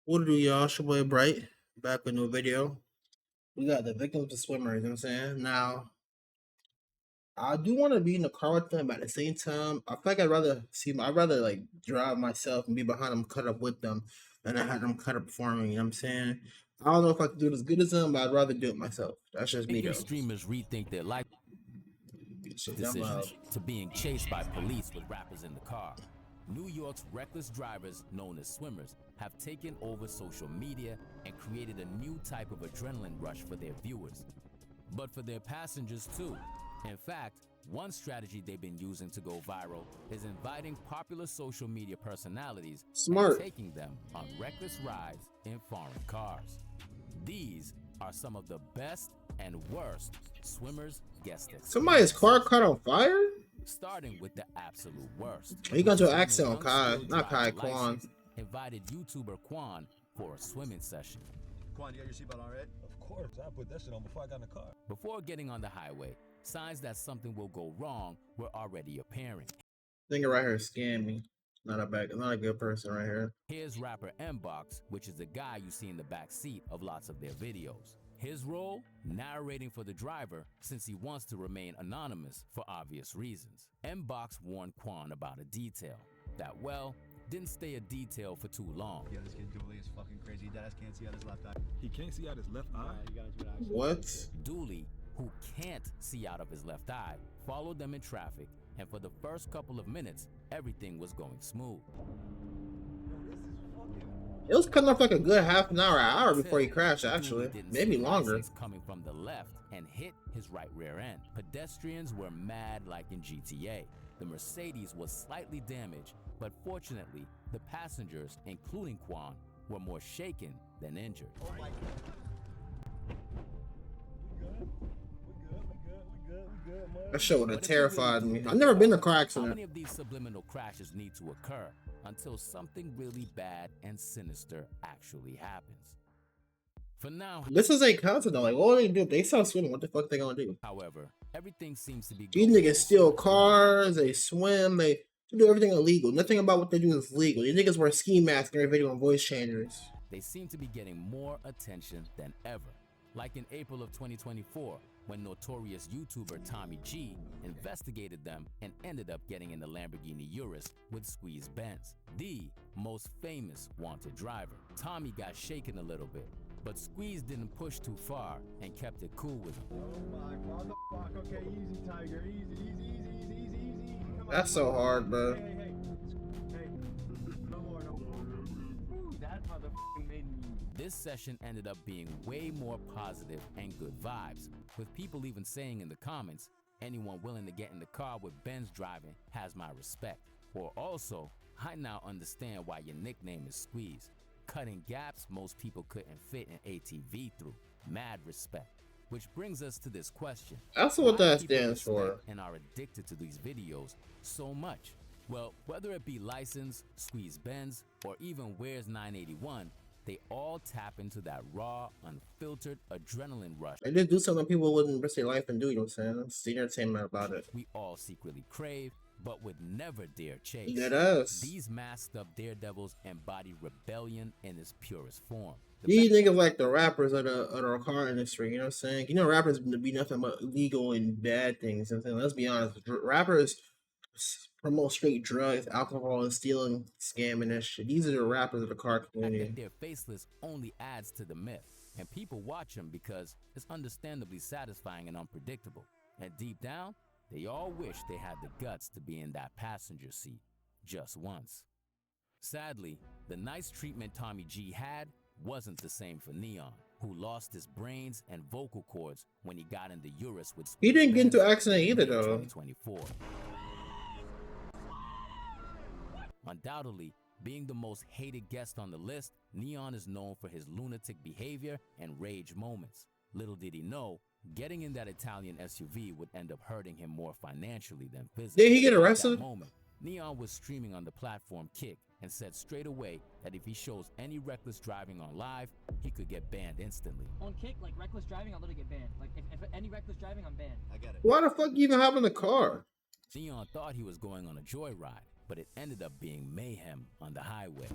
What to do, y'all? It's your boy Bright, back with a new video. We got the victims of swimmers, you know what I'm saying? Now, I do want to be in the car with them, but at the same time, I feel like I'd rather like drive myself and be behind them, cut up with them, than I have them cut up for me, you know what I'm saying? I don't know if I can do it as good as them, but I'd rather do it myself. That's just me, Making though. streamers rethink their life Shit, decisions to being chased by police with rappers in the car. New York's reckless drivers, known as swimmers, have taken over social media and created a new type of adrenaline rush for their viewers. But for their passengers too. In fact, one strategy they've been using to go viral is inviting popular social media personalities Smart. and taking them on reckless rides in foreign cars. These are some of the best and worst swimmers guest experiences. Somebody's car caught on fire? Starting with the absolute worst. He got into an accident on Kai, not Kai, Quan. Invited YouTuber Quan for a swimming session. Quan, you got your seatbelt on, right? Of course, I put that shit on before I got in the car. Before getting on the highway, signs that something will go wrong were already appearing. Thinking right here scammed me. Not a good person right here. Here's rapper Mbox, which is the guy you see in the back seat of lots of their videos. His role? Narrating for the driver, since he wants to remain anonymous for obvious reasons. Mbox warned Quan about a detail that, well, didn't stay a detail for too long. Yo, this kid Dooley is fucking crazy. Deadass can't see out his left eye. He can't see out his left eye. What? Dooley, who can't see out of his left eye, followed them in traffic, and for the first couple of minutes, everything was going smooth. It was cutting off like a good half an hour before he crashed, actually. Maybe longer. Coming from the left and hit his right rear end. Pedestrians were mad like in GTA. The Mercedes was slightly damaged, but fortunately, the passengers, including Quan, were more shaken than injured. Oh my God. That shit would have terrified me. I've never been in a car How accident. many of these subliminal crashes need to occur until something really bad and sinister actually happens? For now, This is a concept though. Like, what do they do? If they start swimming, what the fuck they gonna do? however, everything seems to be These niggas steal cars, they swim, they do everything illegal. Nothing about what they do is legal. These niggas wear ski masks in every video and voice changers. They seem to be getting more attention than ever. Like in April of 2024, when notorious YouTuber Tommy G investigated them and ended up getting in the Lamborghini Urus with Squeeze Benz, the most famous wanted driver. Tommy got shaken a little bit, but Squeeze didn't push too far and kept it cool with him. Oh my, what the fuck? Okay, easy, Tiger. Easy. Come on. That's so hard, bro. Hey. No more. Ooh, that motherfucking made me. This session ended up being way more positive and good vibes, with people even saying in the comments, anyone willing to get in the car with Benz driving has my respect. Or also, I now understand why your nickname is Squeeze. Cutting gaps most people couldn't fit an ATV through. Mad respect. Which brings us to this question. That's what Why that people stands for. respect and are addicted to these videos so much? Well, whether it be License, Squeeze Benz, or even Where's 981, they all tap into that raw, unfiltered adrenaline rush They just do something people wouldn't risk their life and do, you know what I'm saying? It's the entertainment about it. we all secretly crave, but would never dare chase. That us. These masked up daredevils embody rebellion in its purest form. The These niggas like the rappers of the car industry, you know what I'm saying? You know, rappers be nothing but illegal and bad things. You know what I'm saying? Let's be honest. Rappers promote straight drugs, alcohol, and stealing, scamming, and shit. These are the rappers of the car fact community. that they're faceless only adds to the myth, and people watch them because it's understandably satisfying and unpredictable. And deep down, they all wish they had the guts to be in that passenger seat just once. Sadly, the nice treatment Tommy G had wasn't the same for Neon, who lost his brains and vocal cords when he got in the Urus with He didn't get into Benz an accident either, in though. 2024. Undoubtedly, being the most hated guest on the list, Neon is known for his lunatic behavior and rage moments. Little did he know, getting in that Italian SUV would end up hurting him more financially than physically. Did he get At arrested? that moment, Neon was streaming on the platform Kick and said straight away that if he shows any reckless driving on live, he could get banned instantly. On Kick, like reckless driving, I'll literally get banned. Like if any reckless driving, I'm banned. I get it. Why the fuck you even hop in the car? Neon thought he was going on a joyride, but it ended up being mayhem on the highway.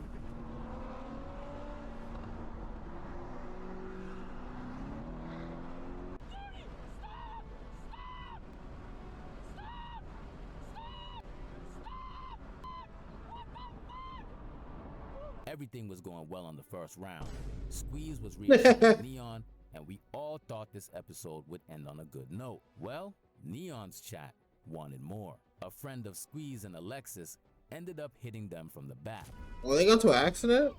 Everything was going well on the first round. Squeeze was reassuring Neon, and we all thought this episode would end on a good note. Well, Neon's chat wanted more. A friend of Squeeze and Alexis ended up hitting them from the back. Well, they got into an accident?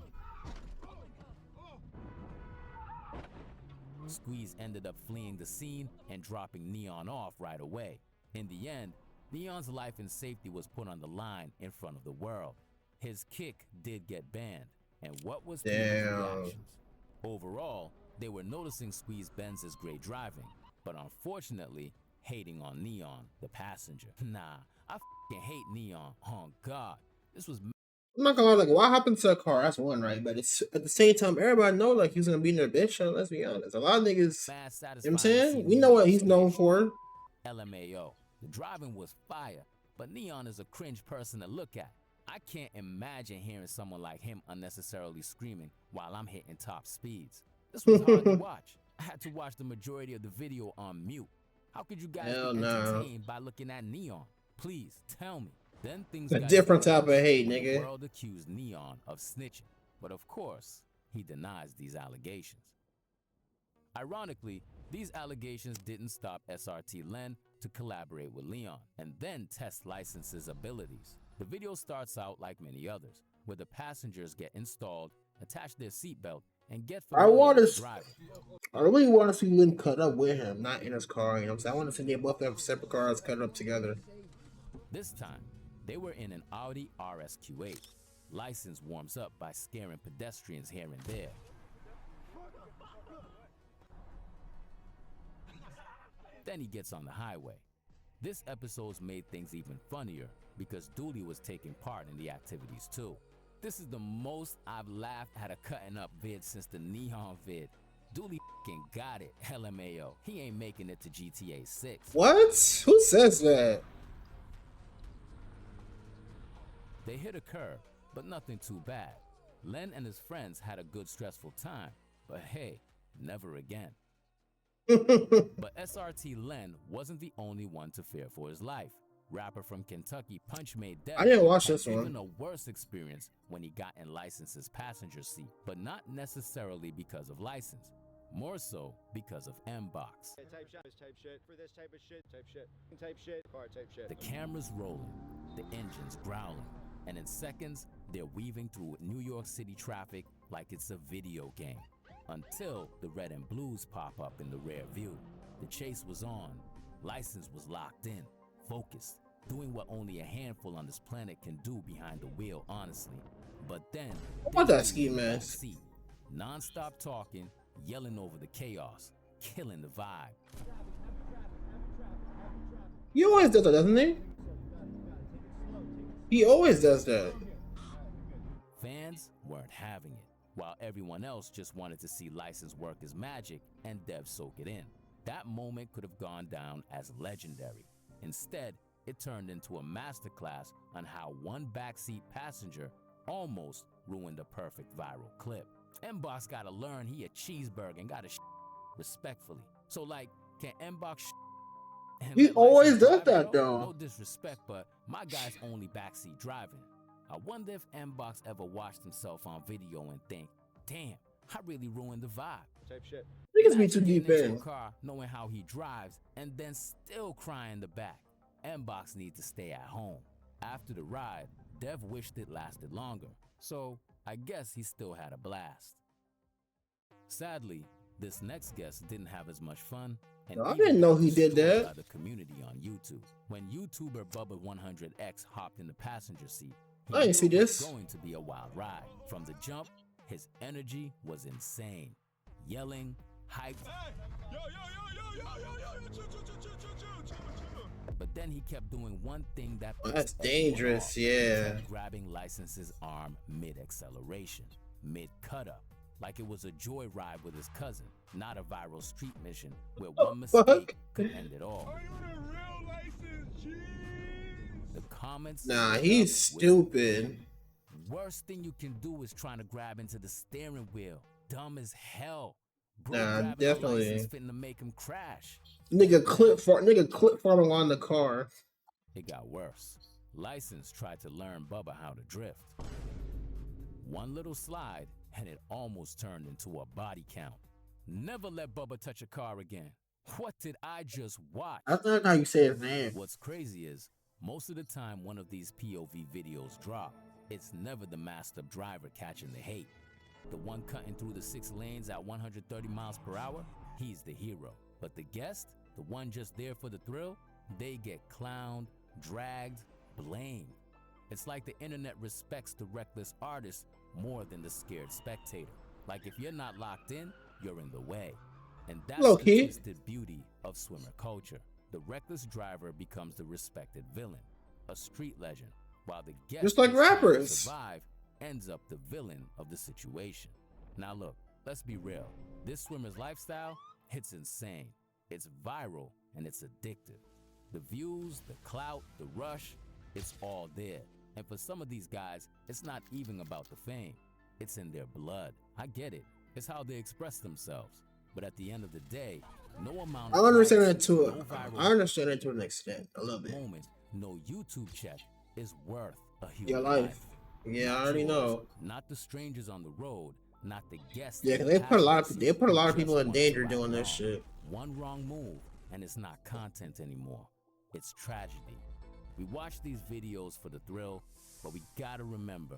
Squeeze ended up fleeing the scene and dropping Neon off right away. In the end, Neon's life and safety was put on the line in front of the world. His kick did get banned, and what was people's reactions? Overall, they were noticing Squeeze Benz's great driving, but unfortunately, hating on Neon, the passenger. Nah, I f***ing hate Neon. Oh God, this was. I'm not gonna lie, like, what happened to the car? That's one, right? But it's at the same time, everybody know like he's gonna be in their bitch. So let's be honest. A lot of niggas, you know what I'm saying? We know what he's known for. LMAO. The driving was fire, but Neon is a cringe person to look at. I can't imagine hearing someone like him unnecessarily screaming while I'm hitting top speeds. This was hard to watch. I had to watch the majority of the video on mute. How could you guys be entertained by looking at Neon? Please tell me. Then things A got different type of worse hate, when nigga. The world accused Neon of snitching, but of course, he denies these allegations. Ironically, these allegations didn't stop SRT Len to collaborate with Leon and then test License's abilities. The video starts out like many others, where the passengers get installed, attach their seatbelt, and get I familiar want with to. driving. I really want to see Lynn cut up with him, not in his car. You know what I'm saying? I want to see they both have separate cars cut up together. This time, they were in an Audi RSQ8. License warms up by scaring pedestrians here and there. Then he gets on the highway. This episode's made things even funnier because Dooley was taking part in the activities too. This is the most I've laughed at a cutting up vid since the Neon vid. Dooley f***ing got it, LMAO. He ain't making it to GTA 6. What? Who says that? They hit a curb, but nothing too bad. Len and his friends had a good stressful time, but hey, never again. But SRT Len wasn't the only one to fear for his life. Rapper from Kentucky Punch Made Death I didn't watch had this one. even a worse experience when he got in License's passenger seat, but not necessarily because of License, more so because of M-Box. Type shit, for this type of shit, type shit, car type shit. The camera's rolling, the engine's growling, and in seconds, they're weaving through New York City traffic like it's a video game. Until the red and blues pop up in the rear view. The chase was on. License was locked in, focused, doing what only a handful on this planet can do behind the wheel, honestly. But then, What that ski mask? non-stop talking, yelling over the chaos, killing the vibe. He always does that, doesn't he? He always does that. Fans weren't having it, while everyone else just wanted to see License work his magic and Dev soak it in. That moment could have gone down as legendary. Instead, it turned into a masterclass on how one backseat passenger almost ruined a perfect viral clip. M-Box gotta learn he a cheeseburger and gotta respectfully. So like, can M-Box and He let always License does drive, that, bro? though. No disrespect, but my guy's only backseat driving. I wonder if M-Box ever watched himself on video and think, damn, I really ruined the vibe. Type shit. Niggas be too Imagine deep getting into in. a car, knowing how he drives, and then still crying in the back. M-Box needs to stay at home. After the ride, Dev wished it lasted longer, so I guess he still had a blast. Sadly, this next guest didn't have as much fun, and I even didn't know got he did destroyed that. by the community on YouTube. When YouTuber Bubba100X hopped in the passenger seat, he I didn't see knew it was this. going to be a wild ride. From the jump, his energy was insane. Yelling, hyped, Hey! Yo, chill. but then he kept doing one thing that Oh, pissed that's everyone dangerous, off. He yeah. kept grabbing License's arm mid-acceleration, mid-cut-up, like it was a joyride with his cousin, not a viral street mission where one fuck? mistake could end it all. Are you the real License G? The comments. Nah, lit he's up with stupid. worst thing you can do is trying to grab into the steering wheel. Dumb as hell. Bro, Nah, grabbing a definitely. license fitting to make him crash. Nigga clip farming on the car. It got worse. License tried to learn Bubba how to drift. One little slide, and it almost turned into a body count. Never let Bubba touch a car again. What did I just watch? That's not how you say his name. What's crazy is, most of the time one of these POV videos drop, it's never the masked up driver catching the hate. The one cutting through the 6 lanes at 130 miles per hour, he's the hero. But the guest, the one just there for the thrill, they get clowned, dragged, blamed. It's like the internet respects the reckless artist more than the scared spectator. Like if you're not locked in, you're in the way. And that's the Low-key. twisted beauty of swimmer culture. The reckless driver becomes the respected villain, a street legend, while the guest Just like who's trying to rappers. survive ends up the villain of the situation. Now look, let's be real. This swimmer's lifestyle, it's insane. It's viral and it's addictive. The views, the clout, the rush, it's all there. And for some of these guys, it's not even about the fame. It's in their blood. I get it. It's how they express themselves. But at the end of the day, no amount I of understand likes, that to no it. viral I understand it to an extent, a little bit. moment, no YouTube check is worth a human Your life. Yeah, I Not already yours, know. Not the strangers on the road, not the guests. Yeah, in 'cause the they put a lot passenger of they seat put a who lot of just people in want to danger ride doing this along. shit. One wrong move, and it's not content anymore. It's tragedy. We watch these videos for the thrill, but we gotta remember,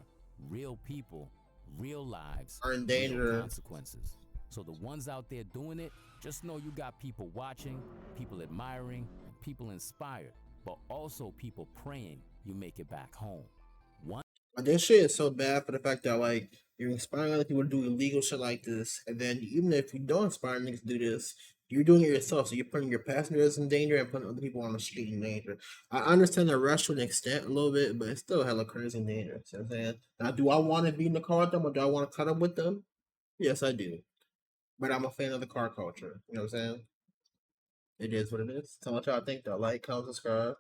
real people, real lives, Are in real danger. consequences. So the ones out there doing it, just know you got people watching, people admiring, and people inspired, but also people praying you make it back home. One But this shit is so bad for the fact that like you're inspiring other people to do illegal shit like this, and then even if you don't inspire niggas to do this, you're doing it yourself. So you're putting your passengers in danger and putting other people on the street in danger. I understand the rush to an extent a little bit, but it's still hella crazy and dangerous. You know what I'm saying? Now, do I want to be in the car with them or do I want to cut up with them? Yes, I do. But I'm a fan of the car culture. You know what I'm saying? It is what it is. Tell me what y'all think though. Like, comment, subscribe.